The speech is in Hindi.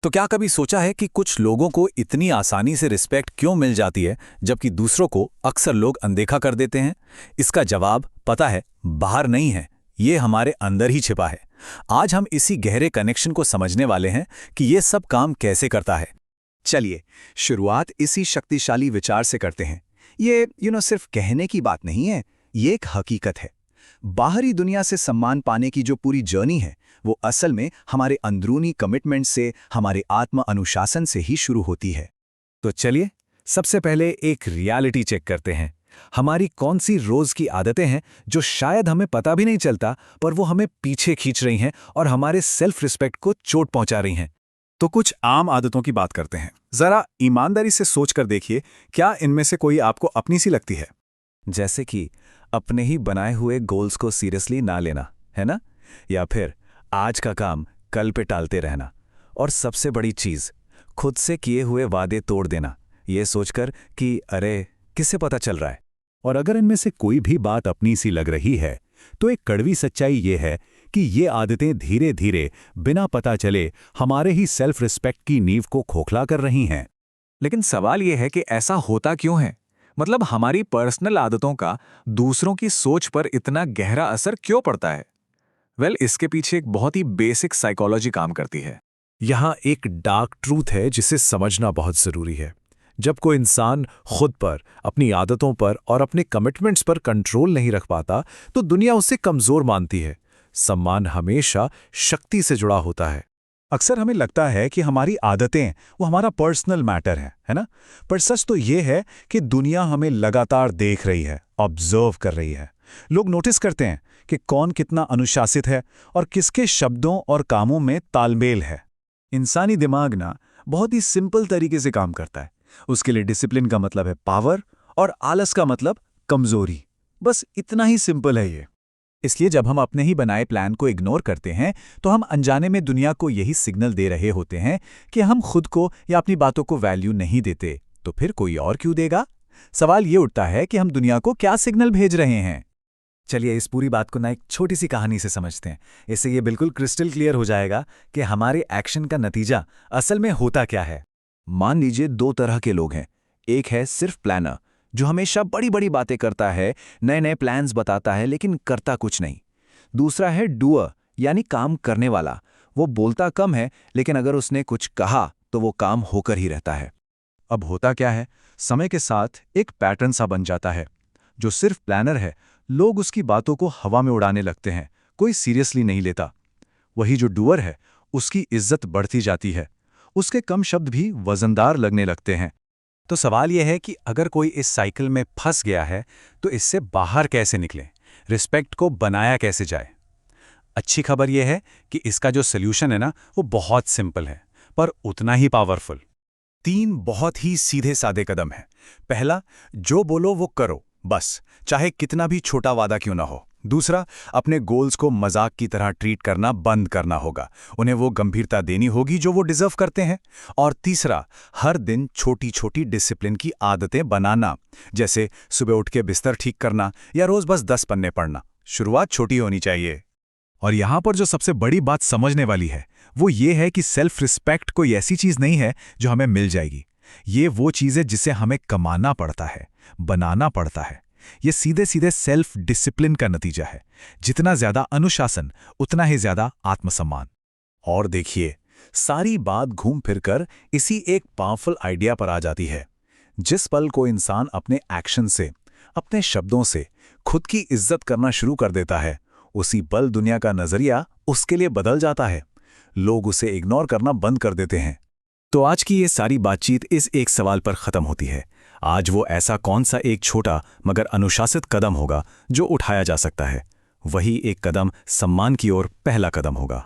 तो क्या कभी सोचा है कि कुछ लोगों को इतनी आसानी से रिस्पेक्ट क्यों मिल जाती है जबकि दूसरों को अक्सर लोग अनदेखा कर देते हैं? इसका जवाब पता है, बाहर नहीं है, ये हमारे अंदर ही छिपा है। आज हम इसी गहरे कनेक्शन को समझने वाले हैं कि ये सब काम कैसे करता है। चलिए, शुरुआत इसी शक्तिशाली विचार से करते हैं। ये सिर्फ कहने की बात नहीं है, ये एक हकीकत है। बाहरी दुनिया से सम्मान पाने की जो पूरी जर्नी है, वो असल में हमारे अंदरूनी कमिटमेंट से, हमारे आत्म अनुशासन से ही शुरू होती है। तो चलिए, सबसे पहले एक रियलिटी चेक करते हैं। हमारी कौन सी रोज की आदतें हैं जो शायद हमें पता भी नहीं चलता, पर वो हमें पीछे खींच रही हैं और हमारे सेल्फ रिस्पेक्ट को चोट पहुंचा रही हैं। तो कुछ आम आदतों की बात करते हैं। जरा ईमानदारी से सोचकर देखिए, क्या इनमें से कोई आपको अपनी सी लगती है? जैसे कि अपने ही बनाए हुए गोल्स को सीरियसली ना लेना, है ना? या फिर आज का काम कल पे टालते रहना। और सबसे बड़ी चीज, खुद से किए हुए वादे तोड़ देना, ये सोचकर कि अरे किससे पता चल रहा है। और अगर इनमें से कोई भी बात अपनी सी लग रही है, तो एक कड़वी सच्चाई ये है कि ये आदतें धीरे धीरे बिना पता चले हमारे ही सेल्फ रिस्पेक्ट की नींव को खोखला कर रही हैं। लेकिन सवाल ये है कि ऐसा होता क्यों है? मतलब हमारी पर्सनल आदतों का दूसरों की सोच पर इतना गहरा असर क्यों पड़ता है? इसके पीछे एक बहुत ही बेसिक साइकोलॉजी काम करती है। यहाँ एक डार्क ट्रूथ है जिसे समझना बहुत जरूरी है। जब कोई इंसान खुद पर, अपनी आदतों पर और अपने कमिटमेंट्स पर कंट्रोल नहीं रख पाता, तो दुनिया उसे कमजोर मानती है। सम्मान हमेशा शक्ति से जुड़ा होता है। अक्सर हमें लगता है कि हमारी आदतें वो हमारा पर्सनल मैटर है ना? पर सच तो ये है कि दुनिया हमें लगातार देख रही है, ऑब्जर्व कर रही है। लोग नोटिस करते हैं कि कौन कितना अनुशासित है और किसके शब्दों और कामों में तालमेल है। इंसानी दिमाग ना बहुत ही सिंपल तरीके से काम करता है। उसके लिए डिसिप्लिन का मतलब है पावर और आलस का मतलब कमजोरी। बस इतना ही सिंपल है ये। इसलिए जब हम अपने ही बनाए प्लान को इग्नोर करते हैं, तो हम अनजाने में दुनिया को यही सिग्नल दे रहे होते हैं कि हम खुद को या अपनी बातों को वैल्यू नहीं देते। तो फिर कोई और क्यों देगा? सवाल ये उठता है कि हम दुनिया को क्या सिग्नल भेज रहे हैं। चलिए, इस पूरी बात को ना एक छोटी सी कहानी से समझते हैं। इससे ये बिल्कुल क्रिस्टल क्लियर हो जाएगा कि हमारे एक्शन का नतीजा असल में होता क्या है। मान लीजिए दो तरह के लोग हैं। एक है सिर्फ प्लानर, जो हमेशा बड़ी बड़ी बातें करता है, नए नए प्लान्स बताता है, लेकिन करता कुछ नहीं। दूसरा है डूअर, यानी काम करने वाला। वो बोलता कम है, लेकिन अगर उसने कुछ कहा तो वो काम होकर ही रहता है। अब होता क्या है, समय के साथ एक पैटर्न सा बन जाता है। जो सिर्फ प्लानर है, लोग उसकी बातों को हवा में उड़ाने लगते हैं, कोई सीरियसली नहीं लेता। वही जो डूअर है, उसकी इज्जत बढ़ती जाती है, उसके कम शब्द भी वजनदार लगने लगते हैं। तो सवाल यह है कि अगर कोई इस साइकिल में फंस गया है, तो इससे बाहर कैसे निकले? रिस्पेक्ट को बनाया कैसे जाए? अच्छी खबर यह है कि इसका जो सल्यूशन है ना, वो बहुत सिंपल है, पर उतना ही पावरफुल। 3 बहुत ही सीधे सादे कदम हैं। पहला, जो बोलो वो करो, बस, चाहे कितना भी छोटा वादा क्यों ना हो। दूसरा, अपने गोल्स को मजाक की तरह ट्रीट करना बंद करना होगा, उन्हें वो गंभीरता देनी होगी जो वो डिजर्व करते हैं। और तीसरा, हर दिन छोटी छोटी डिसिप्लिन की आदतें बनाना, जैसे सुबह उठ के बिस्तर ठीक करना या रोज बस 10 पन्ने पढ़ना। शुरुआत छोटी होनी चाहिए। और यहां पर जो सबसे बड़ी बात समझने वाली है, वो ये है कि सेल्फ रिस्पेक्ट कोई ऐसी चीज नहीं है जो हमें मिल जाएगी। ये वो चीज है जिसे हमें कमाना पड़ता है, बनाना पड़ता है। ये सीधे सीधे सेल्फ डिसिप्लिन का नतीजा है। जितना ज्यादा अनुशासन, उतना ही ज्यादा आत्मसम्मान। और देखिए, सारी बात घूम फिरकर इसी एक पावरफुल आइडिया पर आ जाती है। जिस पल को इंसान अपने एक्शन से, अपने शब्दों से खुद की इज्जत करना शुरू कर देता है, उसी पल दुनिया का नजरिया उसके लिए बदल जाता है। लोग उसे इग्नोर करना बंद कर देते हैं। तो आज की ये सारी बातचीत इस एक सवाल पर खत्म होती है। आज वो ऐसा कौन सा एक छोटा मगर अनुशासित कदम होगा जो उठाया जा सकता है? वही एक कदम सम्मान की ओर पहला कदम होगा।